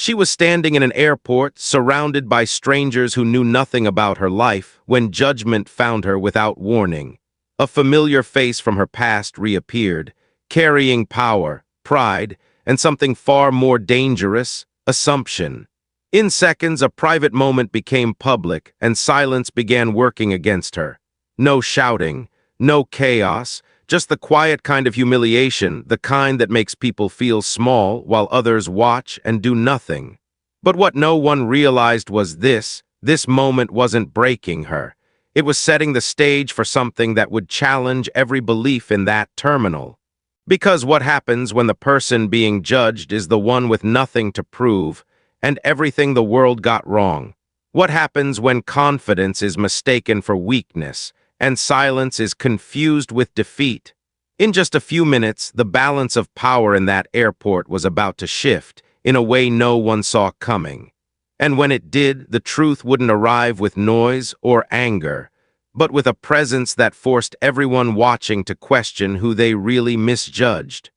She was standing in an airport, surrounded by strangers who knew nothing about her life, when judgment found her without warning. A familiar face from her past reappeared, carrying power, pride, and something far more dangerous, assumption. In seconds, a private moment became public, and silence began working against her. No shouting, no chaos, just the quiet kind of humiliation, the kind that makes people feel small while others watch and do nothing. But what no one realized was this moment wasn't breaking her. It was setting the stage for something that would challenge every belief in that terminal. Because what happens when the person being judged is the one with nothing to prove and everything the world got wrong? What happens when confidence is mistaken for weakness and silence is confused with defeat? In just a few minutes, the balance of power in that airport was about to shift in a way no one saw coming. And when it did, the truth wouldn't arrive with noise or anger, but with a presence that forced everyone watching to question who they really misjudged.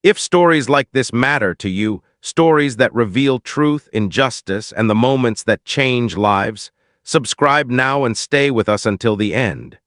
If stories like this matter to you, stories that reveal truth, injustice, and the moments that change lives, subscribe now and stay with us until the end.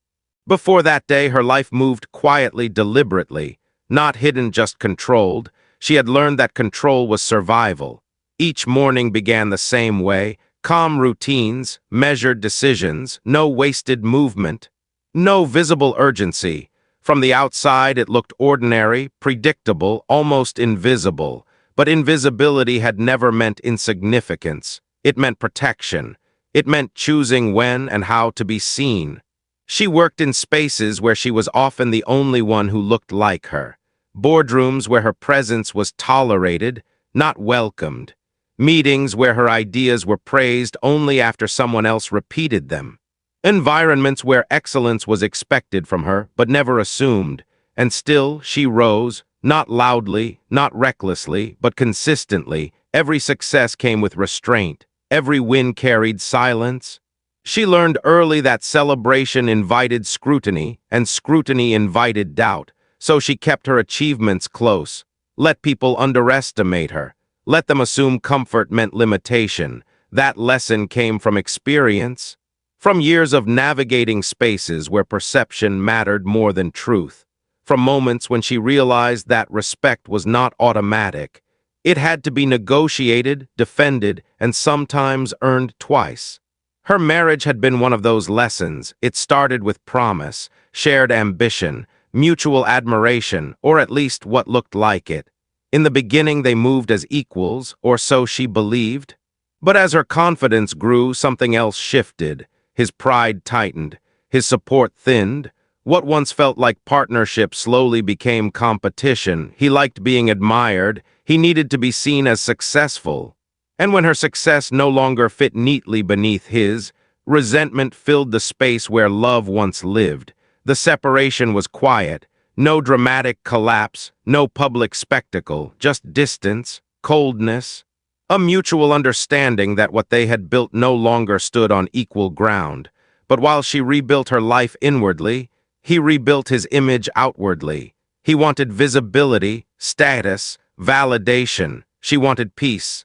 Before that day, her life moved quietly, deliberately, not hidden, just controlled. She had learned that control was survival. Each morning began the same way, calm routines, measured decisions, no wasted movement, no visible urgency. From the outside, it looked ordinary, predictable, almost invisible. But invisibility had never meant insignificance. It meant protection. It meant choosing when and how to be seen. She worked in spaces where she was often the only one who looked like her. Boardrooms where her presence was tolerated, not welcomed. Meetings where her ideas were praised only after someone else repeated them. Environments where excellence was expected from her, but never assumed. And still, she rose, not loudly, not recklessly, but consistently. Every success came with restraint. Every win carried silence. She learned early that celebration invited scrutiny, and scrutiny invited doubt. So she kept her achievements close. Let people underestimate her. Let them assume comfort meant limitation. That lesson came from experience, from years of navigating spaces where perception mattered more than truth, from moments when she realized that respect was not automatic. It had to be negotiated, defended, and sometimes earned twice. Her marriage had been one of those lessons. It started with promise, shared ambition, mutual admiration, or at least what looked like it. In the beginning, they moved as equals, or so she believed. But as her confidence grew, something else shifted. His pride tightened, his support thinned. What once felt like partnership slowly became competition. He liked being admired. He needed to be seen as successful. And when her success no longer fit neatly beneath his, resentment filled the space where love once lived. The separation was quiet. No dramatic collapse, no public spectacle, just distance, coldness, a mutual understanding that what they had built no longer stood on equal ground. But while she rebuilt her life inwardly, he rebuilt his image outwardly. He wanted visibility, status, validation. She wanted peace.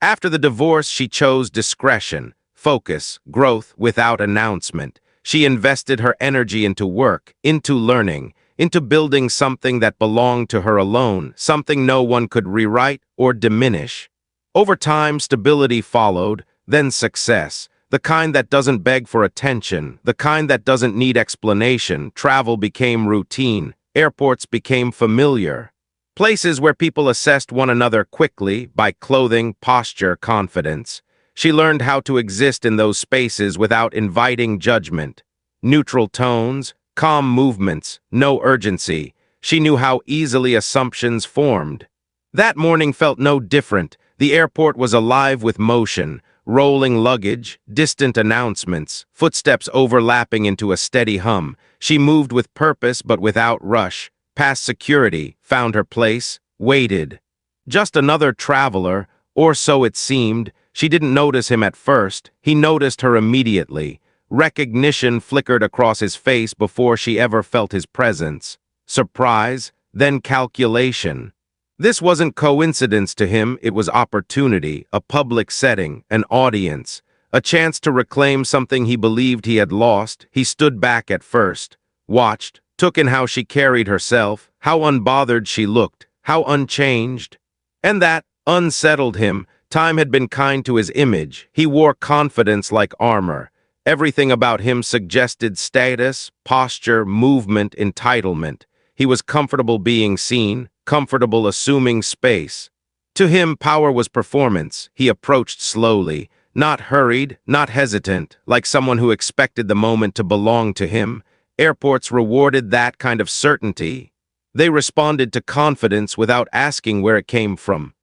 After the divorce, she chose discretion, focus, growth without announcement. She invested her energy into work, into learning, into building something that belonged to her alone, something no one could rewrite or diminish. Over time, stability followed, then success, the kind that doesn't beg for attention, the kind that doesn't need explanation. Travel became routine, airports became familiar. Places where people assessed one another quickly by clothing, posture, confidence. She learned how to exist in those spaces without inviting judgment. Neutral tones, calm movements, no urgency. She knew how easily assumptions formed. That morning felt no different. The airport was alive with motion, rolling luggage, distant announcements, footsteps overlapping into a steady hum. She moved with purpose but without rush. Past security, found her place, waited. Just another traveler, or so it seemed. She didn't notice him at first. He noticed her immediately. Recognition flickered across his face before she ever felt his presence. Surprise, then calculation. This wasn't coincidence to him, it was opportunity, a public setting, an audience, a chance to reclaim something he believed he had lost. He stood back at first, watched, took in how she carried herself, how unbothered she looked, how unchanged. And that unsettled him. Time had been kind to his image. He wore confidence like armor. Everything about him suggested status, posture, movement, entitlement. He was comfortable being seen, comfortable assuming space. To him, power was performance. He approached slowly, not hurried, not hesitant, like someone who expected the moment to belong to him. Airports rewarded that kind of certainty. They responded to confidence without asking where it came from.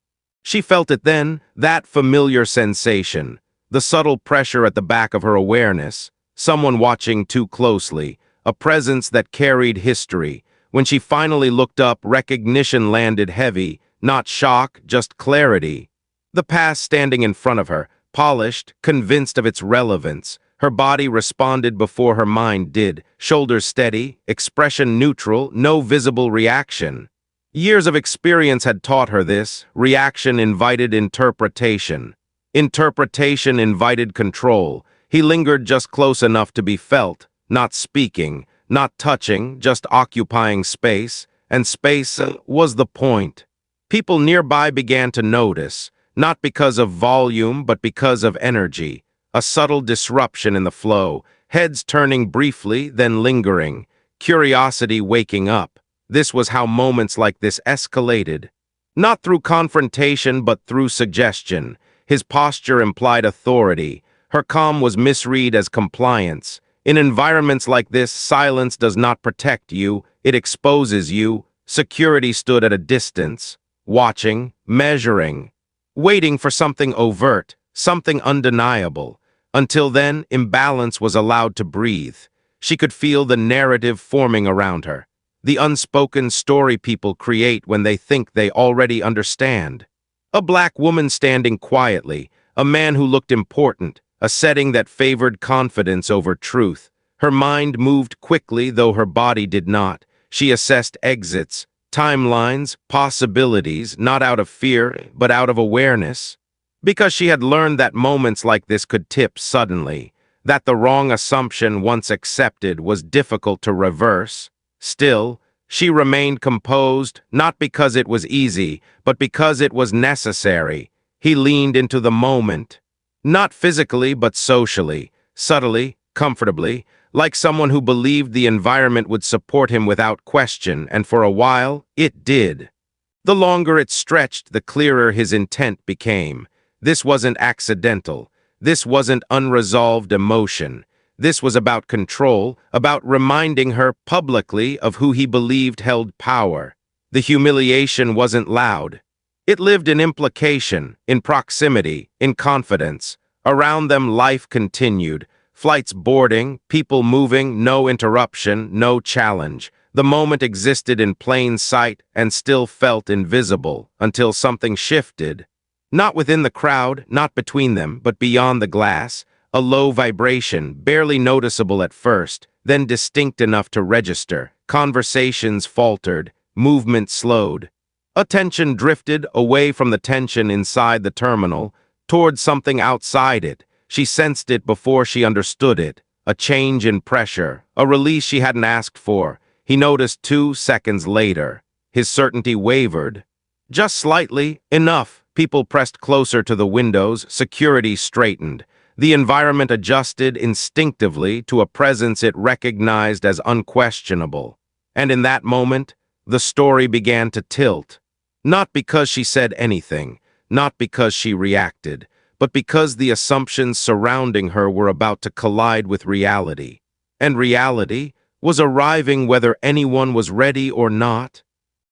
She felt it then, that familiar sensation, the subtle pressure at the back of her awareness, someone watching too closely, a presence that carried history. When she finally looked up, recognition landed heavy, not shock, just clarity. The past standing in front of her, polished, convinced of its relevance. Her body responded before her mind did, shoulders steady, expression neutral, no visible reaction. Years of experience had taught her this. Reaction invited interpretation. Interpretation invited control. He lingered just close enough to be felt, not speaking, not touching, just occupying space, and space was the point. People nearby began to notice, not because of volume, but because of energy, a subtle disruption in the flow, heads turning briefly, then lingering, curiosity waking up. This was how moments like this escalated. Not through confrontation, but through suggestion. His posture implied authority. Her calm was misread as compliance. In environments like this, silence does not protect you, it exposes you. Security stood at a distance, watching, measuring, waiting for something overt, something undeniable. Until then, imbalance was allowed to breathe. She could feel the narrative forming around her, the unspoken story people create when they think they already understand. A black woman standing quietly, a man who looked important, a setting that favored confidence over truth. Her mind moved quickly, though her body did not. She assessed exits, timelines, possibilities, not out of fear, but out of awareness. Because she had learned that moments like this could tip suddenly, that the wrong assumption once accepted was difficult to reverse. Still, she remained composed, not because it was easy, but because it was necessary. He leaned into the moment. Not physically, but socially, subtly, comfortably, like someone who believed the environment would support him without question, and for a while, it did. The longer it stretched, the clearer his intent became. This wasn't accidental. This wasn't unresolved emotion. This was about control, about reminding her publicly of who he believed held power. The humiliation wasn't loud. It lived in implication, in proximity, in confidence. Around them, life continued. Flights boarding, people moving, no interruption, no challenge. The moment existed in plain sight and still felt invisible until something shifted. Not within the crowd, not between them, but beyond the glass. A low vibration, barely noticeable at first, then distinct enough to register. Conversations faltered, movement slowed. Attention drifted away from the tension inside the terminal, towards something outside it. She sensed it before she understood it. A change in pressure, a release she hadn't asked for. He noticed 2 seconds later. His certainty wavered. Just slightly, enough. People pressed closer to the windows, security straightened. The environment adjusted instinctively to a presence it recognized as unquestionable. And in that moment, the story began to tilt. Not because she said anything, not because she reacted, but because the assumptions surrounding her were about to collide with reality. And reality was arriving whether anyone was ready or not.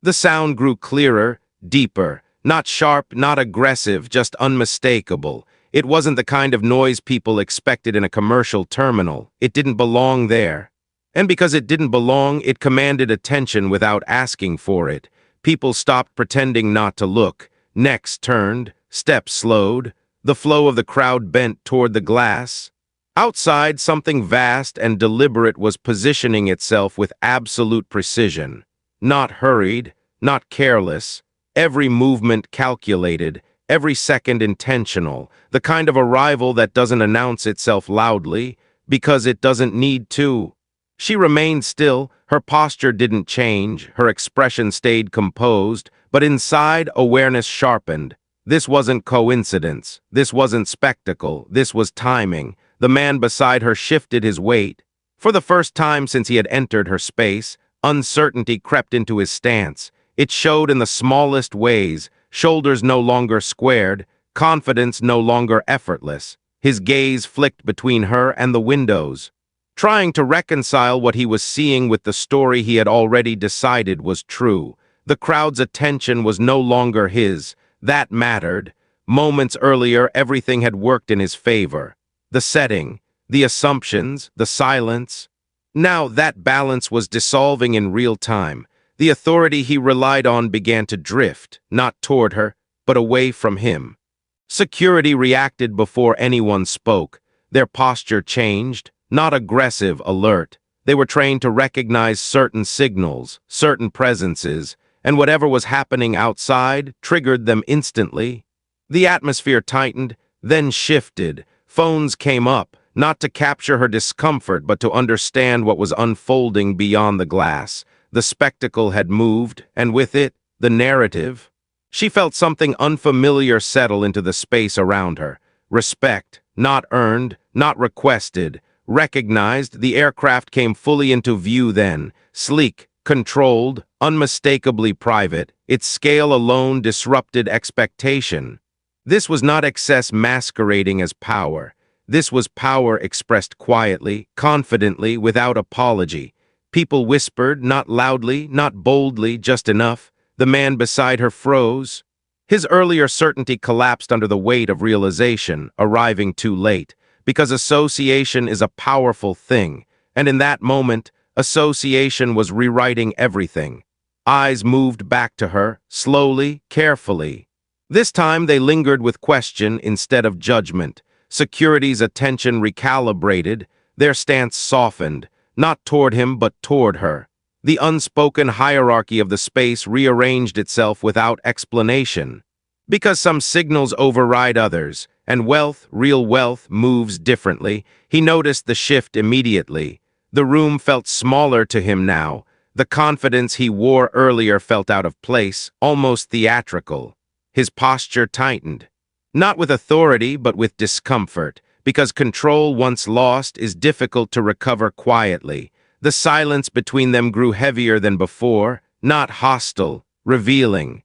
The sound grew clearer, deeper, not sharp, not aggressive, just unmistakable. It wasn't the kind of noise people expected in a commercial terminal. It didn't belong there. And because it didn't belong, it commanded attention without asking for it. People stopped pretending not to look. Necks turned, steps slowed. The flow of the crowd bent toward the glass. Outside, something vast and deliberate was positioning itself with absolute precision. Not hurried, not careless. every movement calculated, every second intentional, the kind of arrival that doesn't announce itself loudly, because it doesn't need to. She remained still, her posture didn't change, her expression stayed composed, but inside, awareness sharpened. This wasn't coincidence, this wasn't spectacle, this was timing. The man beside her shifted his weight. For the first time since he had entered her space, uncertainty crept into his stance. It showed in the smallest ways, shoulders no longer squared, confidence no longer effortless. His gaze flicked between her and the windows, trying to reconcile what he was seeing with the story he had already decided was true. The crowd's attention was no longer his. That mattered. Moments earlier, everything had worked in his favor. The setting, the assumptions, the silence. Now that balance was dissolving in real time. The authority he relied on began to drift, not toward her, but away from him. Security reacted before anyone spoke. Their posture changed, not aggressive, alert. They were trained to recognize certain signals, certain presences, and whatever was happening outside triggered them instantly. The atmosphere tightened, then shifted. Phones came up, not to capture her discomfort, but to understand what was unfolding beyond the glass. The spectacle had moved, and with it, the narrative. She felt something unfamiliar settle into the space around her. Respect, not earned, not requested, recognized. The aircraft came fully into view then, sleek, controlled, unmistakably private. Its scale alone disrupted expectation. This was not excess masquerading as power. This was power expressed quietly, confidently, without apology. People whispered, not loudly, not boldly, just enough. The man beside her froze. His earlier certainty collapsed under the weight of realization, arriving too late, because association is a powerful thing, and in that moment, association was rewriting everything. Eyes moved back to her, slowly, carefully. This time they lingered with question instead of judgment. Security's attention recalibrated, their stance softened, not toward him but toward her. The unspoken hierarchy of the space rearranged itself without explanation. Because some signals override others, and wealth, real wealth, moves differently, he noticed the shift immediately. The room felt smaller to him now. The confidence he wore earlier felt out of place, almost theatrical. His posture tightened. Not with authority, but with discomfort, because control once lost is difficult to recover quietly. The silence between them grew heavier than before, not hostile, revealing.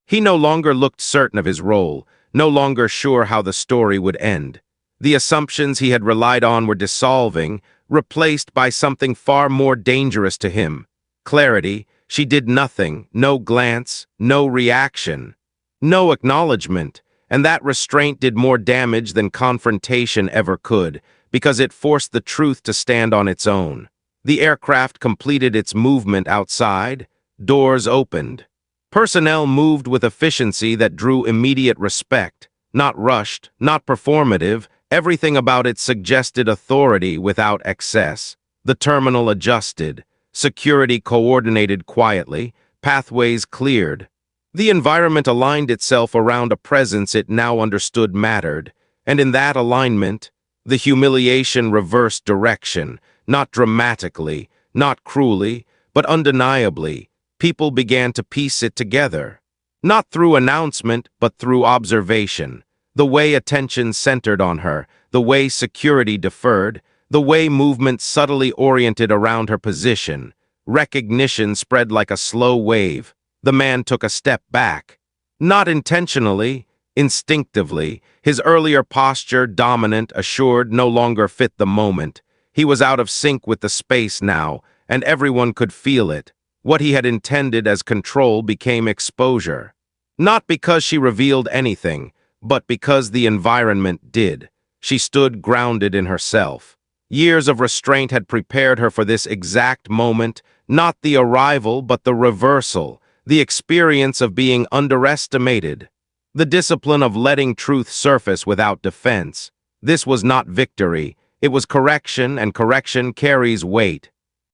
He no longer looked certain of his role, no longer sure how the story would end. The assumptions he had relied on were dissolving, replaced by something far more dangerous to him. Clarity. She did nothing, no glance, no reaction, no acknowledgement. And that restraint did more damage than confrontation ever could, because it forced the truth to stand on its own. The aircraft completed its movement outside. Doors opened. Personnel moved with efficiency that drew immediate respect. Not rushed, not performative. Everything about it suggested authority without excess. The terminal adjusted. Security coordinated quietly. Pathways cleared. The environment aligned itself around a presence it now understood mattered, and in that alignment, the humiliation reversed direction, not dramatically, not cruelly, but undeniably. People began to piece it together. Not through announcement, but through observation. The way attention centered on her, the way security deferred, the way movement subtly oriented around her position. Recognition spread like a slow wave. The man took a step back. Not intentionally, instinctively. His earlier posture, dominant, assured, no longer fit the moment. He was out of sync with the space now, and everyone could feel it. What he had intended as control became exposure. Not because she revealed anything, but because the environment did. She stood grounded in herself. Years of restraint had prepared her for this exact moment, not the arrival, but the reversal. The experience of being underestimated, the discipline of letting truth surface without defense. This was not victory, it was correction, and correction carries weight.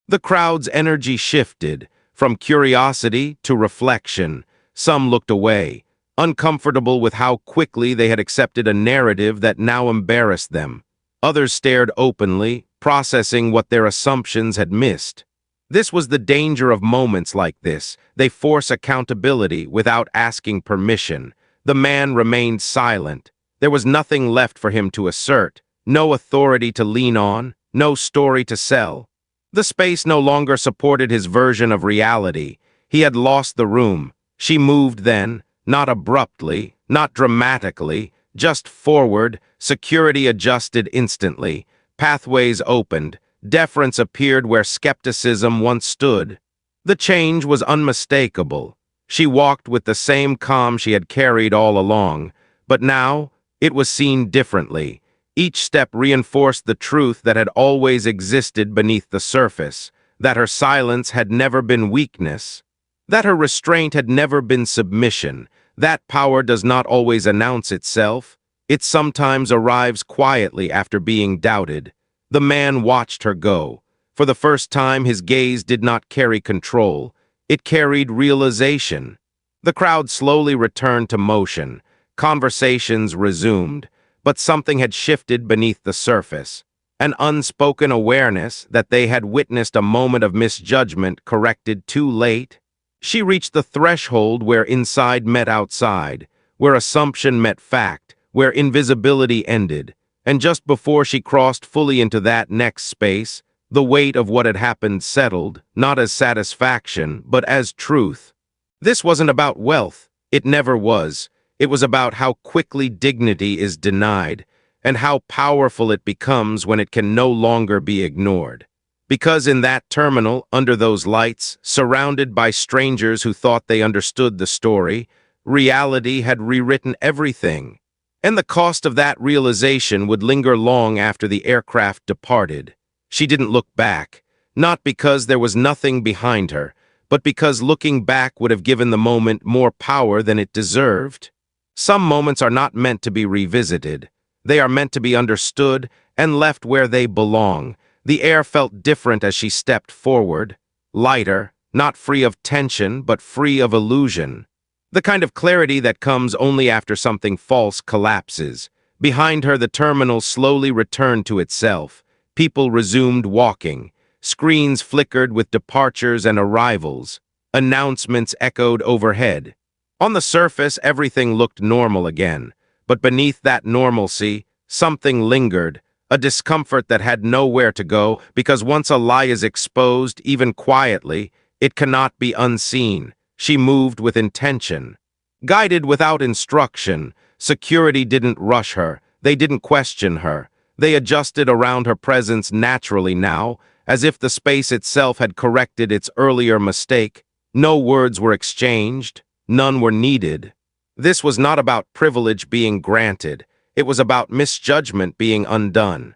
The crowd's energy shifted, from curiosity to reflection. Some looked away, uncomfortable with how quickly they had accepted a narrative that now embarrassed them. Others stared openly, processing what their assumptions had missed. This was the danger of moments like this. They force accountability without asking permission. The man remained silent. There was nothing left for him to assert, no authority to lean on, no story to sell. The space no longer supported his version of reality. He had lost the room. She moved then, not abruptly, not dramatically, just forward. Security adjusted instantly. Pathways opened. Deference appeared where skepticism once stood. The change was unmistakable. She walked with the same calm she had carried all along, but now it was seen differently. Each step reinforced the truth that had always existed beneath the surface, that her silence had never been weakness, that her restraint had never been submission. That power does not always announce itself. It sometimes arrives quietly after being doubted. The man watched her go. For the first time, his gaze did not carry control. It carried realization. The crowd slowly returned to motion. Conversations resumed, but something had shifted beneath the surface. An unspoken awareness that they had witnessed a moment of misjudgment corrected too late. She reached the threshold where inside met outside, where assumption met fact, where invisibility ended. And just before she crossed fully into that next space, the weight of what had happened settled, not as satisfaction, but as truth. This wasn't about wealth. It never was. It was about how quickly dignity is denied, and how powerful it becomes when it can no longer be ignored. Because in that terminal, under those lights, surrounded by strangers who thought they understood the story, reality had rewritten everything. And the cost of that realization would linger long after the aircraft departed. She didn't look back, not because there was nothing behind her, but because looking back would have given the moment more power than it deserved. Some moments are not meant to be revisited. They are meant to be understood and left where they belong. The air felt different as she stepped forward, lighter, not free of tension, but free of illusion. The kind of clarity that comes only after something false collapses. Behind her, the terminal slowly returned to itself. People resumed walking. Screens flickered with departures and arrivals. Announcements echoed overhead. On the surface, everything looked normal again. But beneath that normalcy, something lingered, a discomfort that had nowhere to go, because once a lie is exposed, even quietly, it cannot be unseen. She moved with intention. Guided without instruction, security didn't rush her. They didn't question her. They adjusted around her presence naturally now, as if the space itself had corrected its earlier mistake. No words were exchanged. None were needed. This was not about privilege being granted. It was about misjudgment being undone.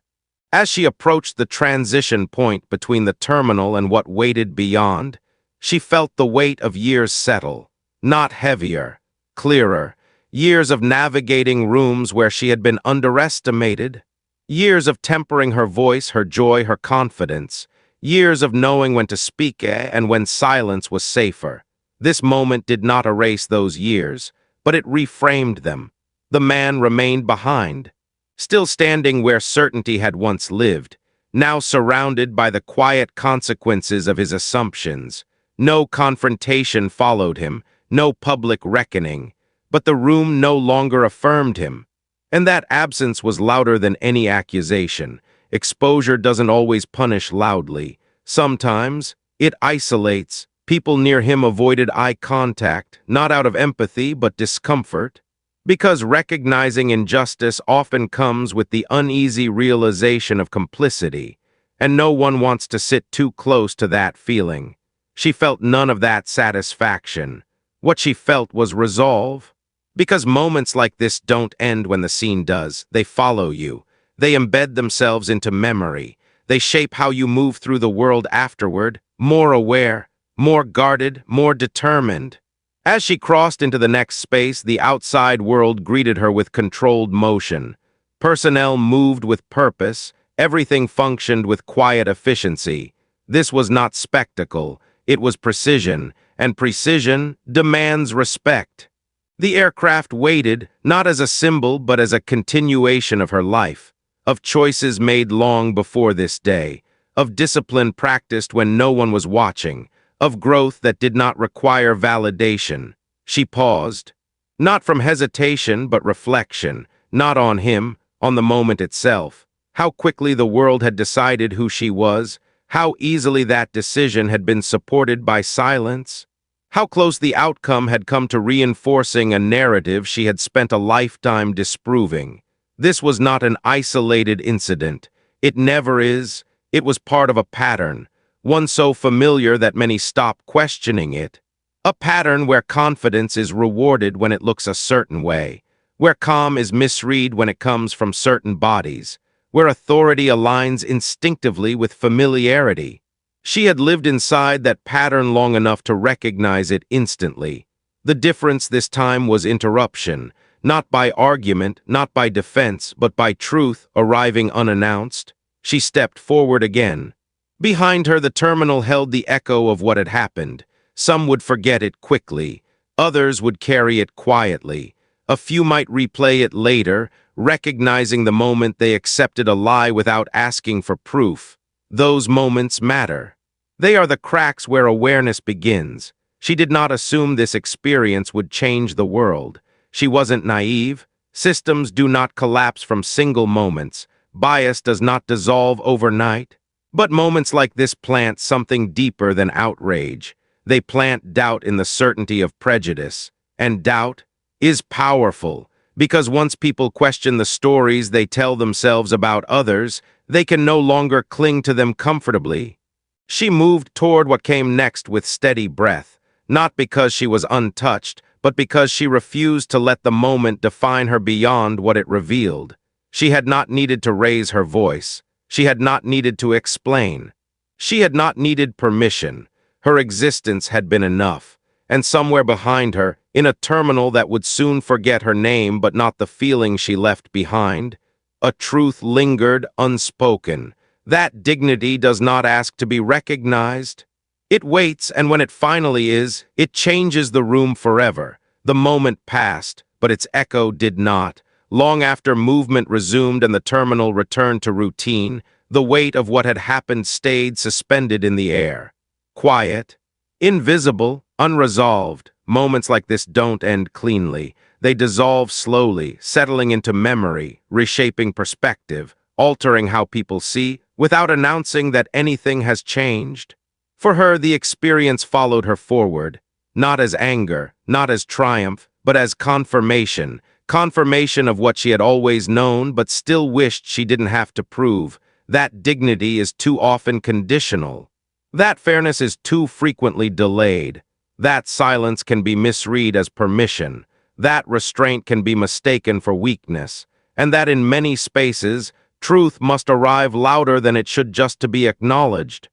As she approached the transition point between the terminal and what waited beyond, she felt the weight of years settle, not heavier, clearer, years of navigating rooms where she had been underestimated, years of tempering her voice, her joy, her confidence, years of knowing when to speak and when silence was safer. This moment did not erase those years, but it reframed them. The man remained behind, still standing where certainty had once lived, now surrounded by the quiet consequences of his assumptions. No confrontation followed him, no public reckoning, but the room no longer affirmed him. And that absence was louder than any accusation. Exposure doesn't always punish loudly. Sometimes it isolates. People near him avoided eye contact, not out of empathy but discomfort. Because recognizing injustice often comes with the uneasy realization of complicity, and no one wants to sit too close to that feeling. She felt none of that satisfaction. What she felt was resolve. Because moments like this don't end when the scene does. They follow you. They embed themselves into memory. They shape how you move through the world afterward, more aware, more guarded, more determined. As she crossed into the next space, the outside world greeted her with controlled motion. Personnel moved with purpose. Everything functioned with quiet efficiency. This was not spectacle. It was precision, and precision demands respect. The aircraft waited, not as a symbol but as a continuation of her life, of choices made long before this day, of discipline practiced when no one was watching, of growth that did not require validation. She paused, not from hesitation but reflection, not on him, on the moment itself. How quickly the world had decided who she was, how easily that decision had been supported by silence, how close the outcome had come to reinforcing a narrative she had spent a lifetime disproving. This was not an isolated incident. It never is. It was part of a pattern, one so familiar that many stop questioning it. A pattern where confidence is rewarded when it looks a certain way, where calm is misread when it comes from certain bodies, where authority aligns instinctively with familiarity. She had lived inside that pattern long enough to recognize it instantly. The difference this time was interruption, not by argument, not by defense, but by truth arriving unannounced. She stepped forward again. Behind her, the terminal held the echo of what had happened. Some would forget it quickly. Others would carry it quietly. A few might replay it later, recognizing the moment they accepted a lie without asking for proof. Those moments matter. They are the cracks where awareness begins. She did not assume this experience would change the world. She wasn't naive. Systems do not collapse from single moments. Bias does not dissolve overnight. But moments like this plant something deeper than outrage. They plant doubt in the certainty of prejudice. And doubt is powerful, because once people question the stories they tell themselves about others, they can no longer cling to them comfortably. She moved toward what came next with steady breath, not because she was untouched, but because she refused to let the moment define her beyond what it revealed. She had not needed to raise her voice. She had not needed to explain. She had not needed permission. Her existence had been enough. And somewhere behind her, in a terminal that would soon forget her name but not the feeling she left behind, a truth lingered unspoken. That dignity does not ask to be recognized. It waits, and when it finally is, it changes the room forever. The moment passed, but its echo did not. Long after movement resumed and the terminal returned to routine, the weight of what had happened stayed suspended in the air. Quiet, invisible, unresolved. Moments like this don't end cleanly. They dissolve slowly, settling into memory, reshaping perspective, altering how people see, without announcing that anything has changed. For her, the experience followed her forward, not as anger, not as triumph, but as confirmation. Confirmation of what she had always known but still wished she didn't have to prove. That dignity is too often conditional. That fairness is too frequently delayed. That silence can be misread as permission. That restraint can be mistaken for weakness. And that in many spaces, truth must arrive louder than it should just to be acknowledged.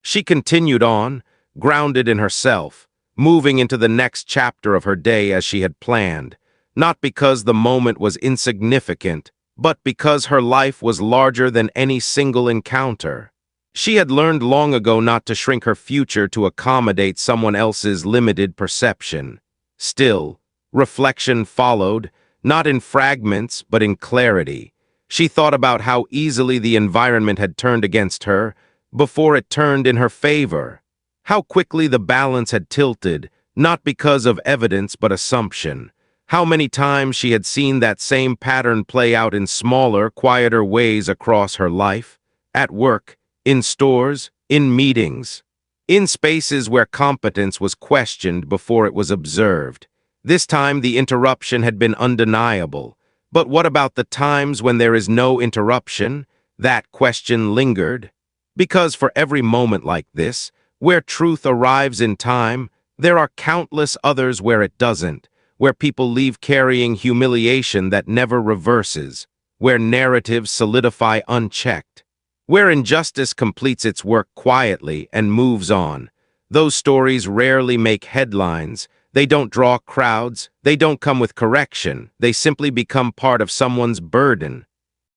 She continued on, grounded in herself, moving into the next chapter of her day as she had planned, not because the moment was insignificant, but because her life was larger than any single encounter. She had learned long ago not to shrink her future to accommodate someone else's limited perception. Still, reflection followed, not in fragments, but in clarity. She thought about how easily the environment had turned against her before it turned in her favor. How quickly the balance had tilted, not because of evidence but assumption. How many times she had seen that same pattern play out in smaller, quieter ways across her life, at work, in stores, in meetings, in spaces where competence was questioned before it was observed. This time the interruption had been undeniable. But what about the times when there is no interruption? That question lingered. Because for every moment like this, where truth arrives in time, there are countless others where it doesn't, where people leave carrying humiliation that never reverses, where narratives solidify unchecked, where injustice completes its work quietly and moves on. Those stories rarely make headlines. They don't draw crowds. They don't come with correction. They simply become part of someone's burden.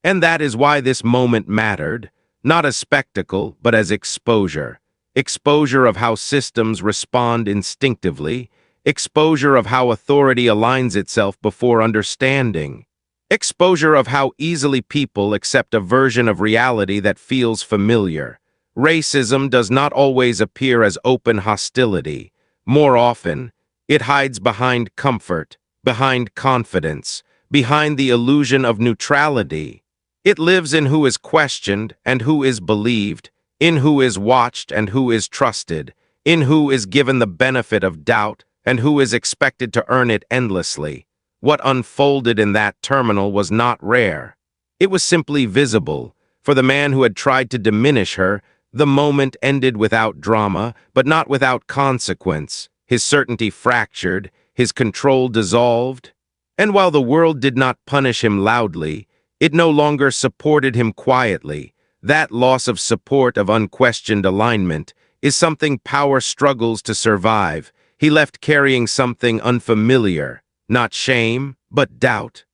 And that is why this moment mattered, not as spectacle, but as exposure. exposure of how systems respond instinctively, exposure of how authority aligns itself before understanding, exposure of how easily people accept a version of reality that feels familiar. Racism does not always appear as open hostility. More often, it hides behind comfort, behind confidence, behind the illusion of neutrality. It lives in who is questioned and who is believed, in who is watched and who is trusted, in who is given the benefit of doubt and who is expected to earn it endlessly. What unfolded in that terminal was not rare. It was simply visible. For the man who had tried to diminish her, the moment ended without drama, but not without consequence. His certainty fractured, his control dissolved. And while the world did not punish him loudly, it no longer supported him quietly. That loss of support, of unquestioned alignment, is something power struggles to survive. He left carrying something unfamiliar, not shame, but doubt.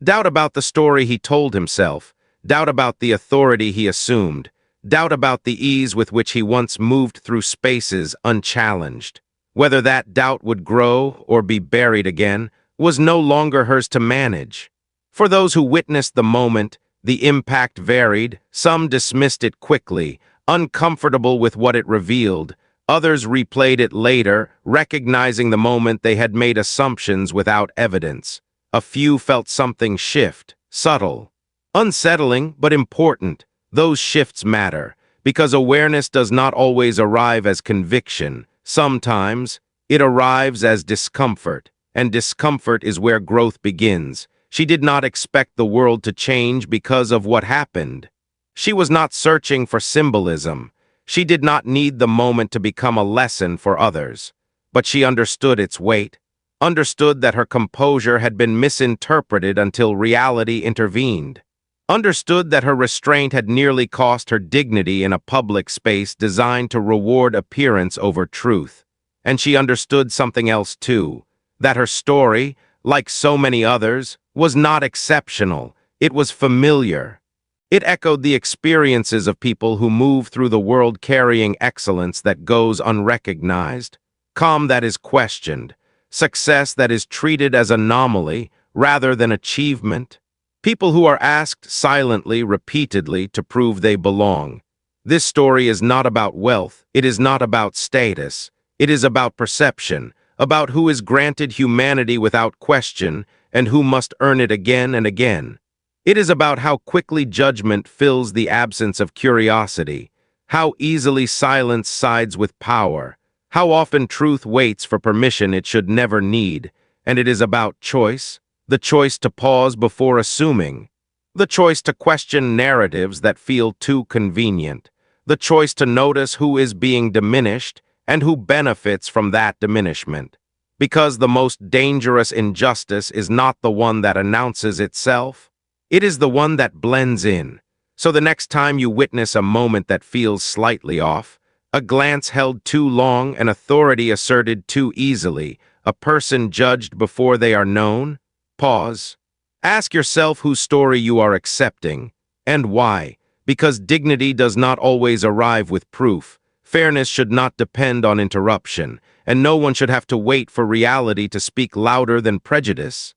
Doubt about the story he told himself, doubt about the authority he assumed, doubt about the ease with which he once moved through spaces unchallenged. Whether that doubt would grow or be buried again was no longer hers to manage. For those who witnessed the moment, the impact varied. Some dismissed it quickly, uncomfortable with what it revealed. Others replayed it later, recognizing the moment they had made assumptions without evidence. A few felt something shift, subtle, unsettling, but important. Those shifts matter, because awareness does not always arrive as conviction. Sometimes, it arrives as discomfort, and discomfort is where growth begins. She did not expect the world to change because of what happened. She was not searching for symbolism. She did not need the moment to become a lesson for others. But she understood its weight, understood that her composure had been misinterpreted until reality intervened, understood that her restraint had nearly cost her dignity in a public space designed to reward appearance over truth. And she understood something else too, that her story, like so many others, was not exceptional. It was familiar. It echoed the experiences of people who move through the world carrying excellence that goes unrecognized, calm that is questioned, success that is treated as anomaly rather than achievement. People who are asked silently, repeatedly, to prove they belong. This story is not about wealth. It is not about status. It is about perception, about who is granted humanity without question and who must earn it again and again. It is about how quickly judgment fills the absence of curiosity, how easily silence sides with power, how often truth waits for permission it should never need, and it is about choice, the choice to pause before assuming, the choice to question narratives that feel too convenient, the choice to notice who is being diminished and who benefits from that diminishment. Because the most dangerous injustice is not the one that announces itself, it is the one that blends in. So the next time you witness a moment that feels slightly off, a glance held too long, an authority asserted too easily, a person judged before they are known, pause. Ask yourself whose story you are accepting, and why. Because dignity does not always arrive with proof. Fairness should not depend on interruption, and no one should have to wait for reality to speak louder than prejudice.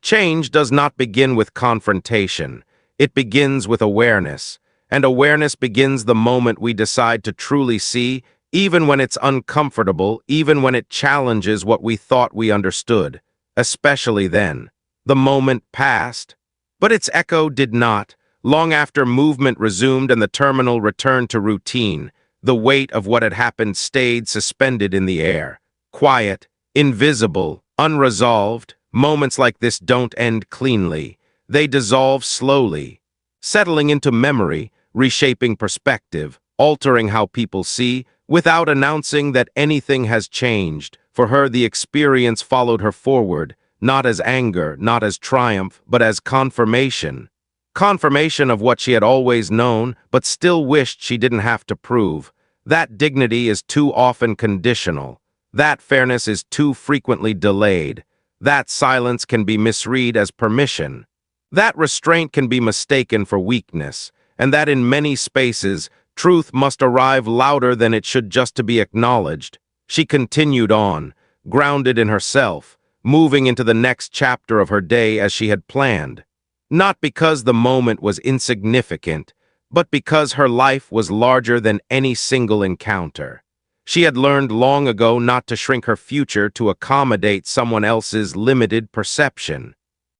Change does not begin with confrontation. It begins with awareness, and awareness begins the moment we decide to truly see, even when it's uncomfortable, even when it challenges what we thought we understood. Especially then. The moment passed, but its echo did not. Long after movement resumed and the terminal returned to routine, the weight of what had happened stayed suspended in the air. Quiet, invisible, unresolved. Moments like this don't end cleanly. They dissolve slowly, settling into memory, reshaping perspective, altering how people see, without announcing that anything has changed. For her, the experience followed her forward, not as anger, not as triumph, but as confirmation. Confirmation of what she had always known, but still wished she didn't have to prove. That dignity is too often conditional. That fairness is too frequently delayed. That silence can be misread as permission. That restraint can be mistaken for weakness, and that in many spaces, Truth must arrive louder than it should just to be acknowledged. She continued on, grounded in herself, moving into the next chapter of her day as she had planned. Not because the moment was insignificant, but because her life was larger than any single encounter. She had learned long ago not to shrink her future to accommodate someone else's limited perception.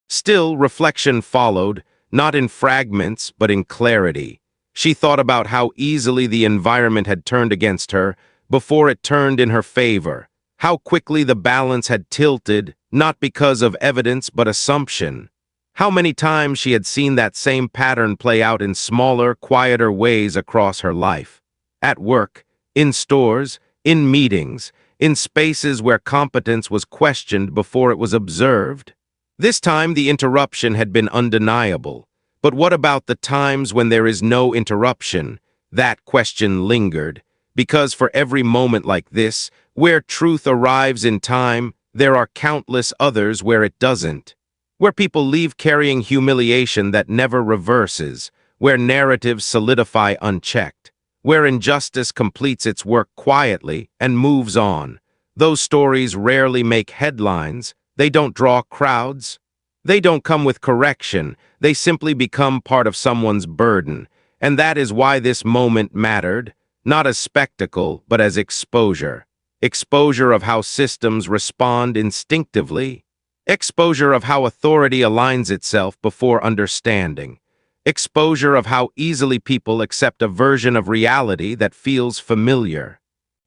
Still, reflection followed, not in fragments, but in clarity. She thought about how easily the environment had turned against her before it turned in her favor, how quickly the balance had tilted, not because of evidence but assumption. How many times she had seen that same pattern play out in smaller, quieter ways across her life. At work, in stores, in meetings, in spaces where competence was questioned before it was observed. This time the interruption had been undeniable. But what about the times when there is no interruption? That question lingered, because for every moment like this, where truth arrives in time, there are countless others where it doesn't. Where people leave carrying humiliation that never reverses, where narratives solidify unchecked, where injustice completes its work quietly and moves on. Those stories rarely make headlines, they don't draw crowds. They don't come with correction, they simply become part of someone's burden. And that is why this moment mattered, not as spectacle, but as exposure. Exposure of how systems respond instinctively. Exposure of how authority aligns itself before understanding. Exposure of how easily people accept a version of reality that feels familiar.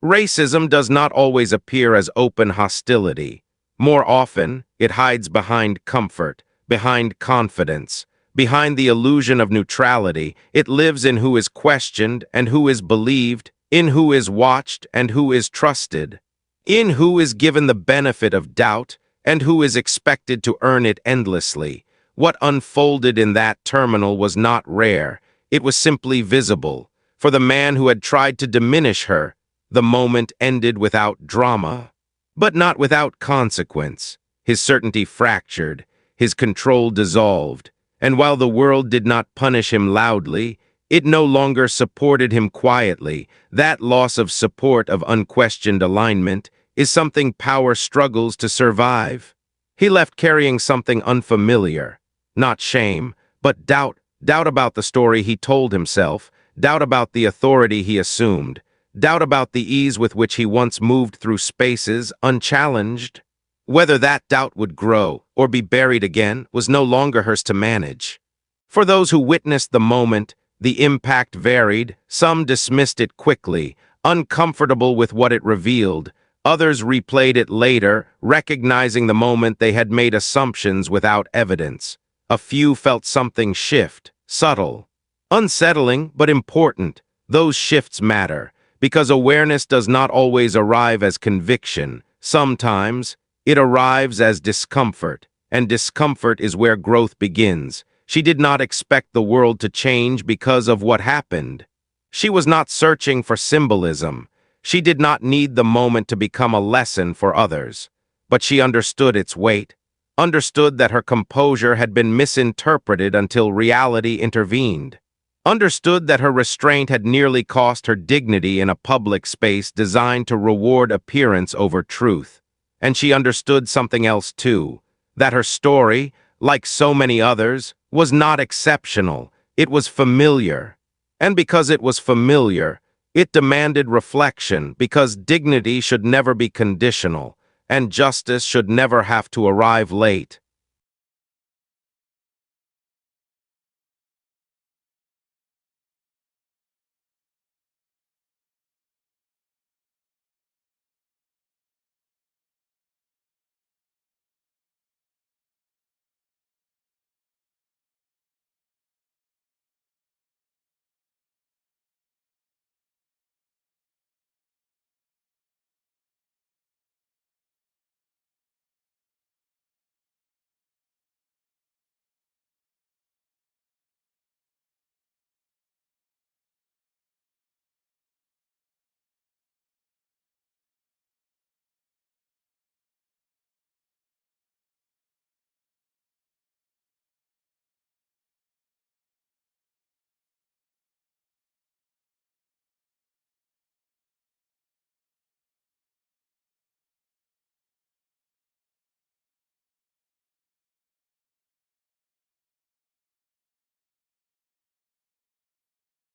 Racism does not always appear as open hostility. More often, it hides behind comfort, behind confidence, behind the illusion of neutrality. It lives in who is questioned and who is believed, in who is watched and who is trusted, in who is given the benefit of doubt and who is expected to earn it endlessly. What unfolded in that terminal was not rare, it was simply visible. For the man who had tried to diminish her, the moment ended without drama, but not without consequence. His certainty fractured, his control dissolved, and while the world did not punish him loudly, it no longer supported him quietly. That loss of support, of unquestioned alignment, is something power struggles to survive. He left carrying something unfamiliar, not shame, but doubt. Doubt about the story he told himself, doubt about the authority he assumed, doubt about the ease with which he once moved through spaces unchallenged. Whether that doubt would grow or be buried again was no longer hers to manage. For those who witnessed the moment, the impact varied. Some dismissed it quickly, uncomfortable with what it revealed. Others replayed it later, recognizing the moment they had made assumptions without evidence. A few felt something shift, subtle, unsettling, but important. Those shifts matter, because awareness does not always arrive as conviction. Sometimes, it arrives as discomfort, and discomfort is where growth begins. She did not expect the world to change because of what happened. She was not searching for symbolism. She did not need the moment to become a lesson for others. But she understood its weight, understood that her composure had been misinterpreted until reality intervened, understood that her restraint had nearly cost her dignity in a public space designed to reward appearance over truth. And she understood something else too, that her story, like so many others, was not exceptional. It was familiar. And because it was familiar, it demanded reflection, because dignity should never be conditional, and justice should never have to arrive late.